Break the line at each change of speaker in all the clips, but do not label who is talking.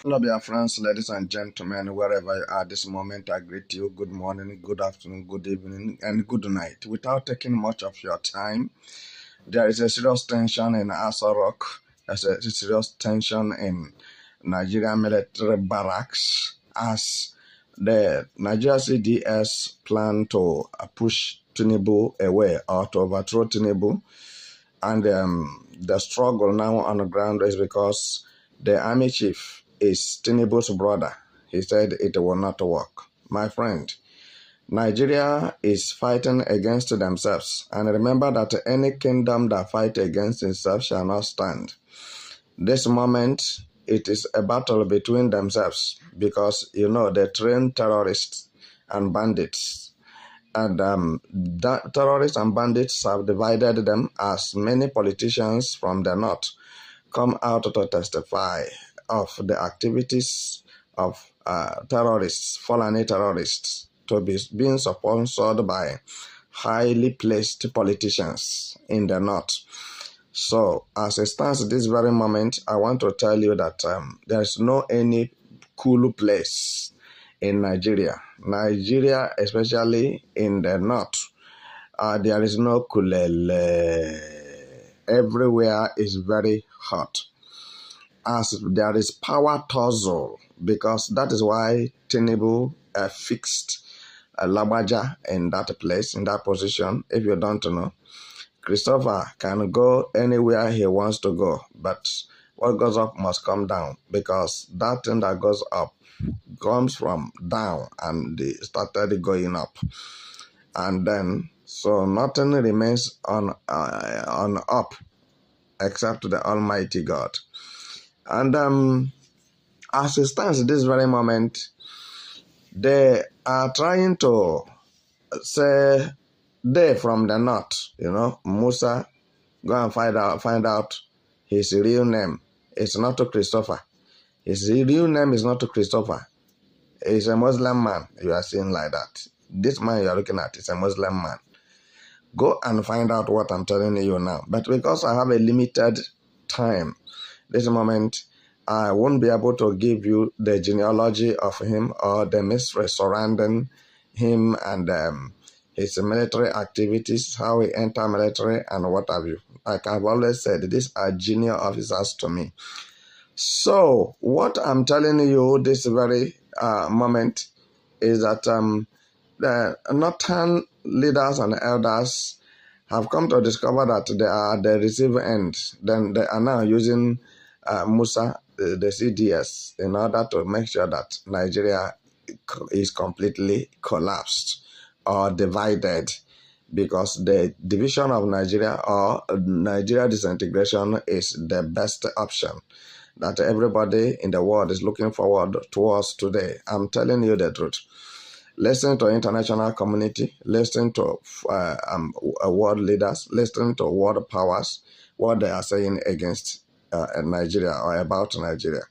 Hello, dear friends, ladies and gentlemen, wherever you are this moment, I greet you. Good morning, good afternoon, good evening, and good night. Without taking much of your time, there is a serious tension in Asa Rock. There's a serious tension in Nigerian military barracks as the Nigeria CDS plan to push Tinubu away or to overthrow Tinubu. And the struggle now on the ground is because the army chief is Tinubu's brother. He said it will not work. My friend, Nigeria is fighting against themselves. And remember that any kingdom that fights against itself shall not stand. This moment, it is a battle between themselves because, they train terrorists and bandits. And terrorists and bandits have divided them as many politicians from the north come out to testify of the activities of terrorists, Fulani terrorists, to be being sponsored by highly placed politicians in the north. So, as it stands at this very moment, I want to tell you that there is no any cool place in Nigeria. Nigeria, especially in the north, there is no kulele. Everywhere is very hot. As there is power tussle, because that is why Tinubu fixed Labaja in that place, in that position. If you don't know, Christopher can go anywhere he wants to go, but what goes up must come down, because that thing that goes up comes from down and they started going up. And then, so nothing remains on up except the Almighty God. And as it stands this very moment, they are trying to say they from the north, Musa, go and find out his real name. It's not Christopher. His real name is not Christopher. He's a Muslim man. You are seeing like that. This man you are looking at is a Muslim man. Go and find out what I'm telling you now. But because I have a limited time, this moment, I won't be able to give you the genealogy of him or the mystery surrounding him and his military activities, how he entered military and what have you. Like I've always said, these are junior officers to me. So what I'm telling you this very moment is that the northern leaders and elders have come to discover that they are the receiving end. Then they are now using Musa, the CDS, in order to make sure that Nigeria is completely collapsed or divided, because the division of Nigeria or Nigeria disintegration is the best option that everybody in the world is looking forward towards today. I'm telling you the truth. Listen to international community, listen to world leaders, listen to world powers, what they are saying against Nigeria or about Nigeria.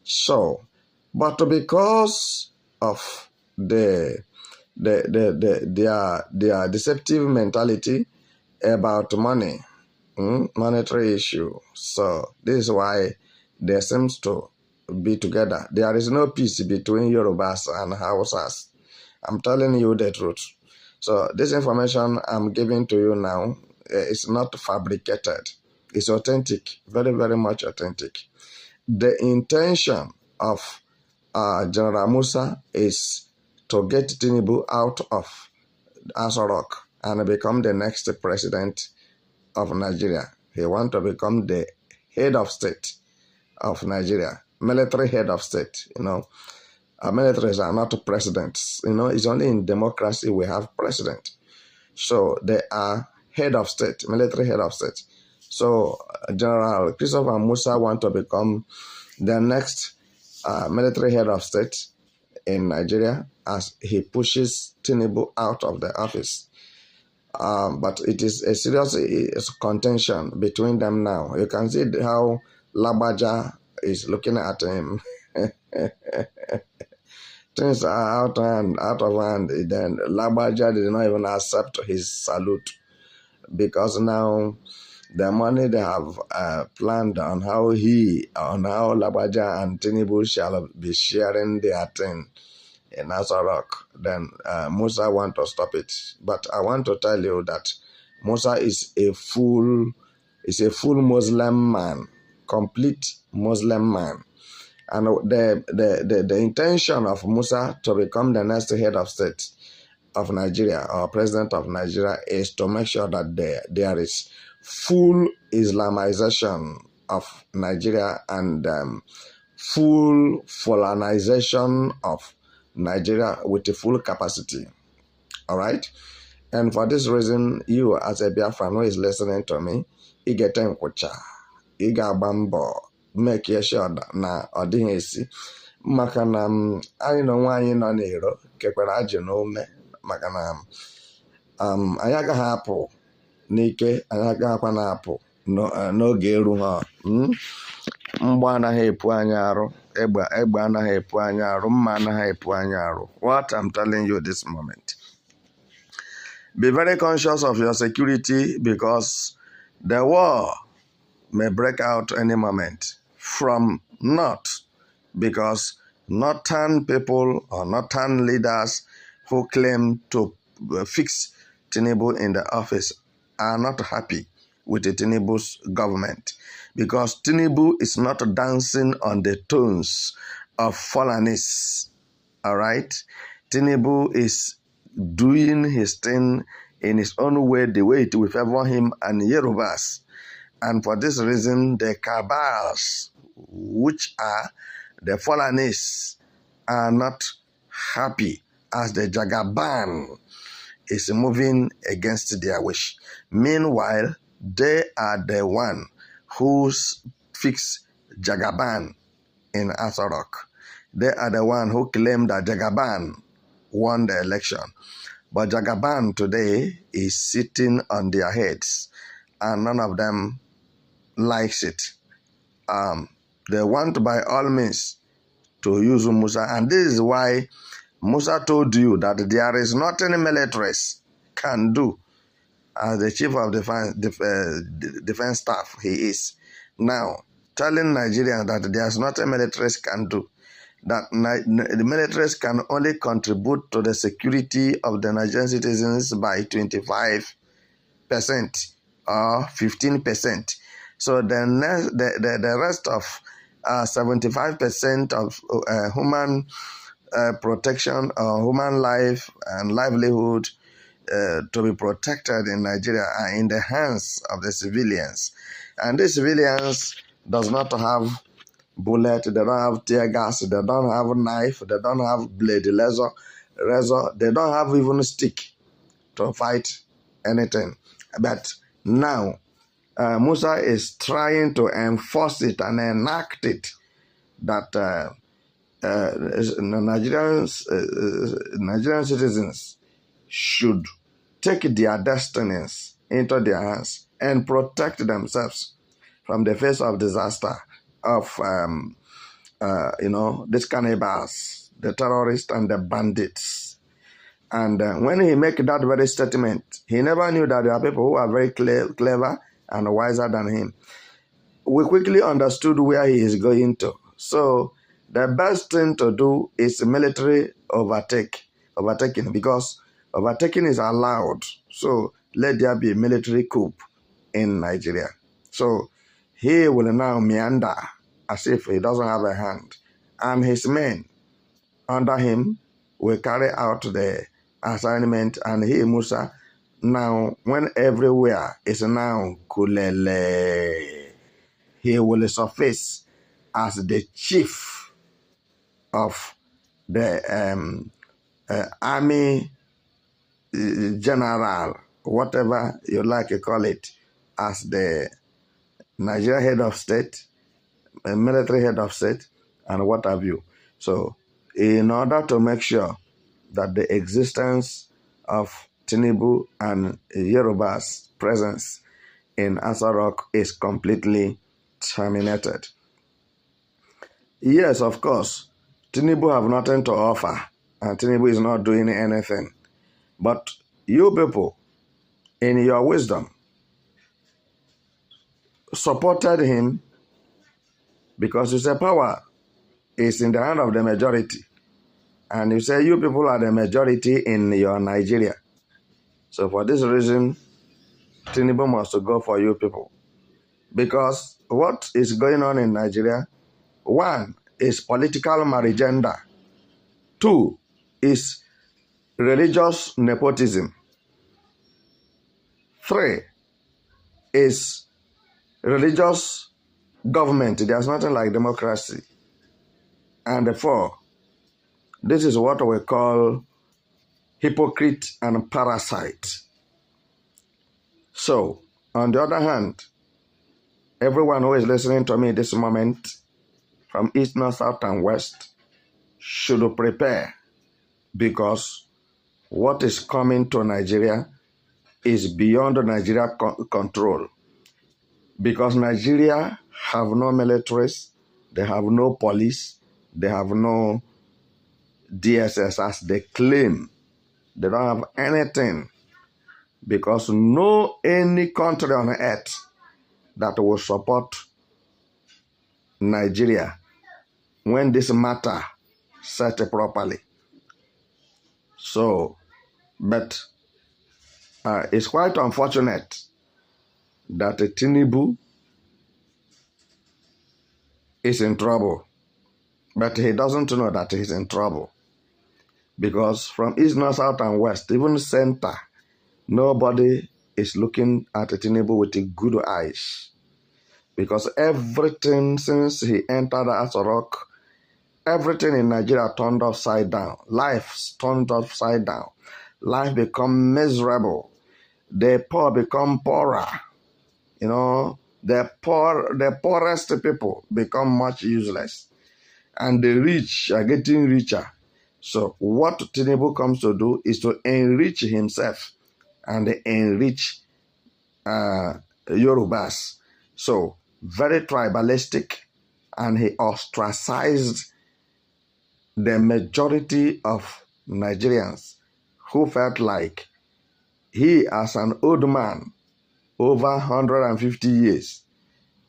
So, but because of their deceptive mentality about money, monetary issue, so this is why there seems to be together. There is no peace between Yorubas and Hausas. I'm telling you the truth. So this information I'm giving to you now is not fabricated. It's authentic, very, very much authentic. The intention of General Musa is to get Tinubu out of Aso Rock and become the next president of Nigeria. He wants to become the head of state of Nigeria, military head of state, militaries are not presidents. It's only in democracy we have president. So they are head of state, military head of state. So General Christopher Musa want to become the next military head of state in Nigeria as he pushes Tinubu out of the office. But it is a serious contention between them now. You can see how Labaja is looking at him. Things are out of hand. Then Labaja did not even accept his salute because now the money they have planned on how Labaja and Tinubu shall be sharing their thing in Azarok, then Musa want to stop it. But I want to tell you that Musa is a full Muslim man, complete Muslim man. And the intention of Musa to become the next head of state of Nigeria or president of Nigeria is to make sure that there is full Islamization of Nigeria and full Fulanization of Nigeria with a full capacity. All right? And for this reason, you as a Biafran who is listening to me, you get in kwacha, you got bambo, make sure na odihesi. Maka na anyị nọ nwaanyị nọ n'iro kekwara ajụ n'ome maka na anyị agaghị apụ n'ike, anyị agaghịkwa na-apụ n'oge eru ha. Mgbe anaghị epu anyị arụ, egbe anaghị epu anyị arụ, mma anaghị epu anyị arụ. What I'm telling you this moment. Be very conscious of your security because the war may break out any moment from north, because northern people or northern leaders who claim to fix Tinubu in the office are not happy with the Tinubu's government, because Tinubu is not dancing on the tones of Fulanese. All right? Tinubu is doing his thing in his own way, the way it will favor him and Yorubas. And for this reason, the cabals, which are the Fulanese, are not happy as the Jagaban is moving against their wish. Meanwhile, they are the one who fixed Jagaban in Asarok. They are the one who claimed that Jagaban won the election. But Jagaban today is sitting on their heads, and none of them likes it. They want by all means to use Musa, and this is why Musa told you that there is nothing militaries can do. As the chief of defense staff he is now telling Nigerians that there's nothing militaries can do, that the militaries can only contribute to the security of the Nigerian citizens by 25% or 15%. So the rest of 75% of human protection or human life and livelihood to be protected in Nigeria are in the hands of the civilians. And the civilians does not have bullet, they don't have tear gas, they don't have knife, they don't have blade, razor, they don't have even stick to fight anything. But now, Musa is trying to enforce it and enact it that Nigerian citizens should take their destinies into their hands and protect themselves from the face of disaster of these cannibals, the terrorists and the bandits. And when he make that very statement, he never knew that there are people who are very clever and wiser than him. We quickly understood where he is going to. So the best thing to do is military overtaking, because overtaking is allowed. So let there be a military coup in Nigeria. So he will now meander as if he doesn't have a hand. And his men under him will carry out the assignment, and he, Musa, now when everywhere is now kulele, he will surface as the chief of the army general, whatever you like to call it, as the Nigeria head of state, military head of state, and what have you. So in order to make sure that the existence of Tinubu and Yoruba's presence in Aso Rock is completely terminated. Yes, of course, Tinubu have nothing to offer, and Tinubu is not doing anything. But you people, in your wisdom, supported him because you say power is in the hand of the majority. And you say you people are the majority in your Nigeria. So for this reason, Tinubu must go for you people. Because what is going on in Nigeria, one is political marigenda. Two is religious nepotism. Three is religious government. There's nothing like democracy. And four, this is what we call hypocrite and parasite. So, on the other hand, everyone who is listening to me this moment, from east, north, south, and west, should prepare, because what is coming to Nigeria is beyond Nigeria control. Because Nigeria have no militaries, they have no police, they have no DSS as they claim. They don't have anything, because no any country on earth that will support Nigeria when this matter set properly. So, but it's quite unfortunate that Tinubu is in trouble, but he doesn't know that he's in trouble, because from east, north, south, and west, even center, nobody is looking at Tinubu with good eyes, because everything since he entered Aso Rock, everything in Nigeria turned upside down. Life turned upside down. Life become miserable. The poor become poorer. You know, the poorest people become much useless, and the rich are getting richer. So what Tinubu comes to do is to enrich himself and enrich Yorubas. So very tribalistic, and he ostracized the majority of Nigerians who felt like he, as an old man, over 150 years,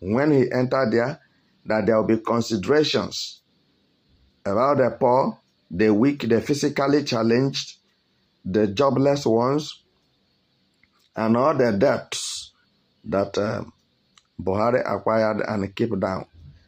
when he entered there, that there will be considerations about the poor, the weak, the physically challenged, the jobless ones, and all the debts that Buhari acquired and kept down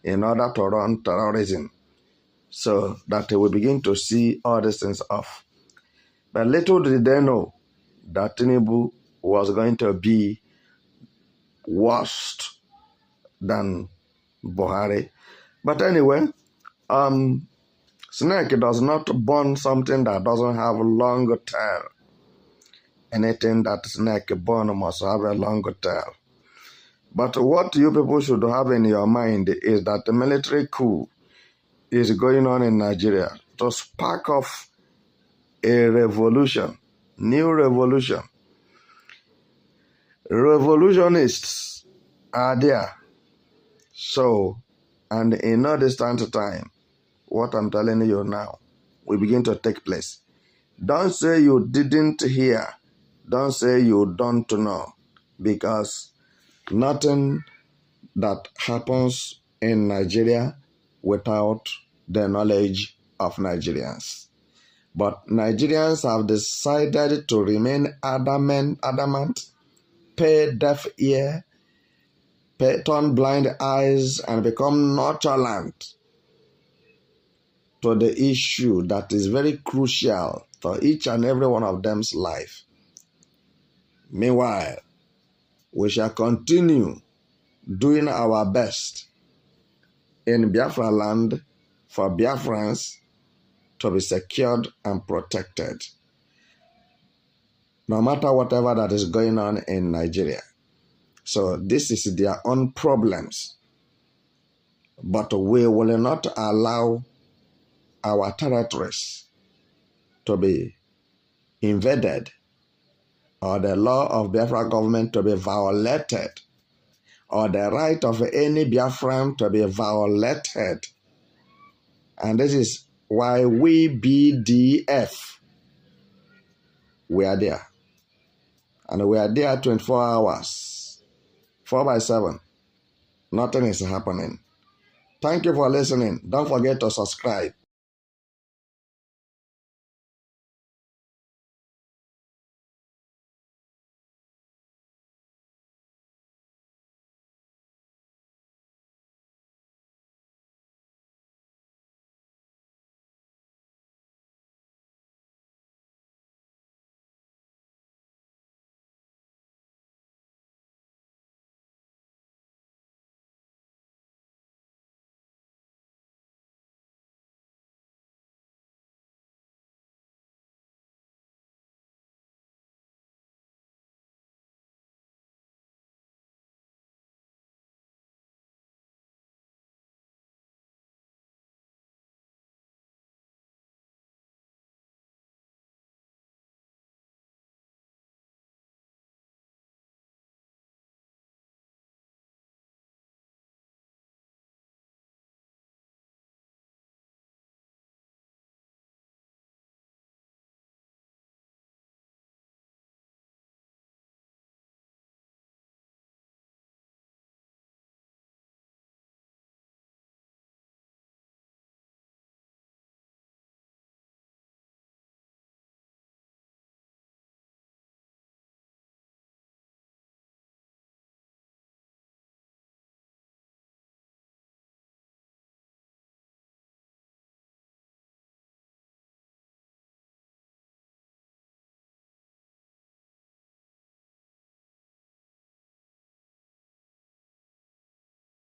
in order to run terrorism, so that they will begin to see all these things off. But little did they know that Tinubu was going to be worse than Buhari. But anyway, snake does not burn something that doesn't have a long tail. Anything that snake burn must have a long tail. But what you people should have in your mind is that the military coup is going on in Nigeria to spark off a revolution, new revolution. Revolutionists are there. So, and in no distant time, what I'm telling you now will begin to take place. Don't say you didn't hear. Don't say you don't know, because nothing that happens in Nigeria without the knowledge of Nigerians. But Nigerians have decided to remain adamant, pay deaf ear, turn blind eyes, and become nonchalant to the issue that is very crucial for each and every one of them's life. Meanwhile, we shall continue doing our best in Biafra land for Biafrans to be secured and protected, no matter whatever that is going on in Nigeria. So this is their own problems, but we will not allow our territories to be invaded or the law of Biafra government to be violated, or the right of any Biafran to be violated. And this is why we BDF, we are there. And we are there 24 hours, 4/7. Nothing is happening. Thank you for listening. Don't forget to subscribe.